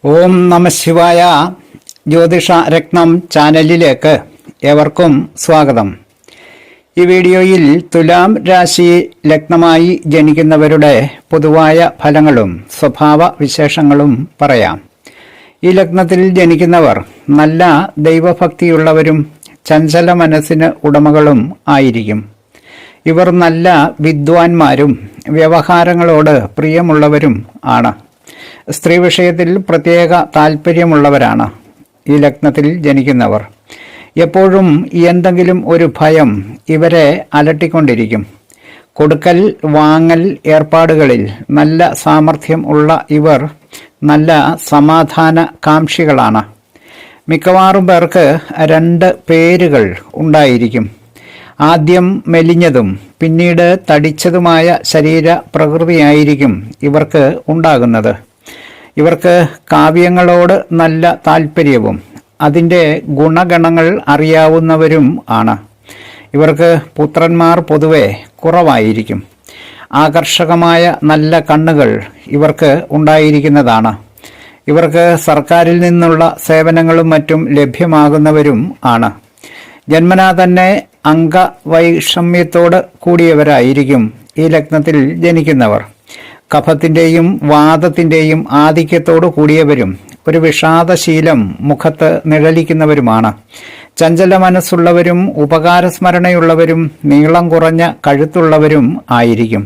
ഓം നമഃശിവായ. ജ്യോതിഷ രത്നം ചാനലിലേക്ക് ഏവർക്കും സ്വാഗതം. ഈ വീഡിയോയിൽ തുലാം രാശി ലഗ്നമായി ജനിക്കുന്നവരുടെ പൊതുവായ ഫലങ്ങളും സ്വഭാവ വിശേഷങ്ങളും പറയാം. ഈ ലഗ്നത്തിൽ ജനിക്കുന്നവർ നല്ല ദൈവഭക്തിയുള്ളവരും ചഞ്ചല മനസ്സിന് ഉടമകളും ആയിരിക്കും. ഇവർ നല്ല വിദ്വാൻമാരും വ്യവഹാരങ്ങളോട് പ്രിയമുള്ളവരും ആണ്. സ്ത്രീ വിഷയത്തിൽ പ്രത്യേക താല്പര്യമുള്ളവരാണ് ഈ ലഗ്നത്തിൽ ജനിക്കുന്നവർ. എപ്പോഴും എന്തെങ്കിലും ഒരു ഭയം ഇവരെ അലട്ടിക്കൊണ്ടിരിക്കും. കൊടുക്കൽ വാങ്ങൽ ഏർപ്പാടുകളിൽ നല്ല സാമർഥ്യം ഉള്ള ഇവർ നല്ല സമാധാന കാംക്ഷികളാണ്. മിക്കവാറും പേർക്ക് 2 പേരുകൾ ഉണ്ടായിരിക്കും. ആദ്യം മെലിഞ്ഞതും പിന്നീട് തടിച്ചതുമായ ശരീര പ്രകൃതിയായിരിക്കും ഇവർക്ക് ഉണ്ടാകുന്നത്. ഇവർക്ക് കാവ്യങ്ങളോട് നല്ല താല്പര്യവും അതിൻ്റെ ഗുണഗണങ്ങൾ അറിയാവുന്നവരും ആണ്. ഇവർക്ക് പുത്രന്മാർ പൊതുവെ കുറവായിരിക്കും. ആകർഷകമായ നല്ല കണ്ണുകൾ ഇവർക്ക് ഉണ്ടായിരിക്കുന്നതാണ്. ഇവർക്ക് സർക്കാരിൽ നിന്നുള്ള സേവനങ്ങളും മറ്റും ലഭ്യമാകുന്നവരും ആണ്. ജന്മനാ തന്നെ അംഗവൈഷമ്യത്തോട് കൂടിയവരായിരിക്കും ഈ ലഗ്നത്തിൽ ജനിക്കുന്നവർ. കഫത്തിൻ്റെയും വാദത്തിൻ്റെയും ആധിക്യത്തോടു കൂടിയവരും ഒരു വിഷാദശീലം മുഖത്ത് നിഴലിക്കുന്നവരുമാണ്. ചഞ്ചല മനസ്സുള്ളവരും ഉപകാരസ്മരണയുള്ളവരും നീളം കുറഞ്ഞ കഴുത്തുള്ളവരും ആയിരിക്കും.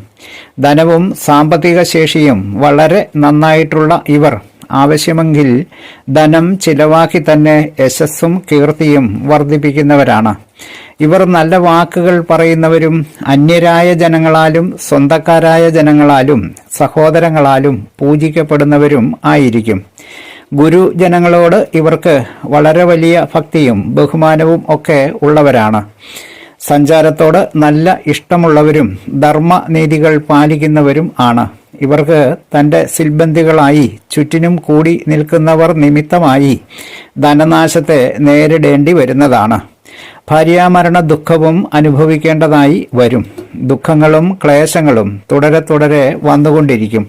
ധനവും സാമ്പത്തിക ശേഷിയും വളരെ നന്നായിട്ടുള്ള ഇവർ ആവശ്യമെങ്കിൽ ധനം ചിലവാക്കി തന്നെ യശസ്സും കീർത്തിയും വർദ്ധിപ്പിക്കുന്നവരാണ്. ഇവർ നല്ല വാക്കുകൾ പറയുന്നവരും അന്യരായ ജനങ്ങളാലും സ്വന്തക്കാരായ ജനങ്ങളാലും സഹോദരങ്ങളാലും പൂജിക്കപ്പെടുന്നവരും ആയിരിക്കും. ഗുരുജനങ്ങളോട് ഇവർക്ക് വളരെ വലിയ ഭക്തിയും ബഹുമാനവും ഒക്കെ ഉള്ളവരാണ്. സഞ്ചാരത്തോട് നല്ല ഇഷ്ടമുള്ളവരും ധർമ്മനീതികൾ പാലിക്കുന്നവരും ആണ്. ഇവർക്ക് തൻ്റെ സിൽബന്ധികളായി ചുറ്റിനും കൂടി നിൽക്കുന്നവർ നിമിത്തമായി ധനനാശത്തെ നേരിടേണ്ടി വരുന്നതാണ്. ഭാര്യാമരണ ദുഃഖവും അനുഭവിക്കേണ്ടതായി വരും. ദുഃഖങ്ങളും ക്ലേശങ്ങളും തുടരെ വന്നുകൊണ്ടിരിക്കും.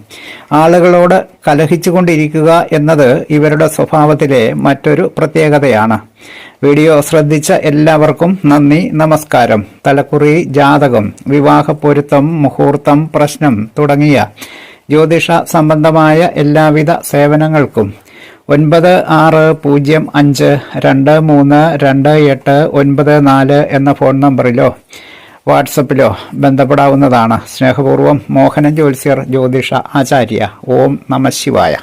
ആളുകളോട് കലഹിച്ചുകൊണ്ടിരിക്കുക എന്നത് ഇവരുടെ സ്വഭാവത്തിലെ മറ്റൊരു പ്രത്യേകതയാണ്. വീഡിയോ ശ്രദ്ധിച്ച എല്ലാവർക്കും നന്ദി, നമസ്കാരം. തലക്കുറി, ജാതകം, വിവാഹ പൊരുത്തം, മുഹൂർത്തം, പ്രശ്നം തുടങ്ങിയ ജ്യോതിഷ സംബന്ധമായ എല്ലാവിധ സേവനങ്ങൾക്കും 9655232894 എന്ന ഫോൺ നമ്പറിലോ വാട്സപ്പിലോ ബന്ധപ്പെടാവുന്നതാണ്. സ്നേഹപൂർവ്വം മോഹനൻ ജ്യോത്സ്യർ, ജ്യോതിഷ ആചാര്യ. ഓം നമഃശിവായ.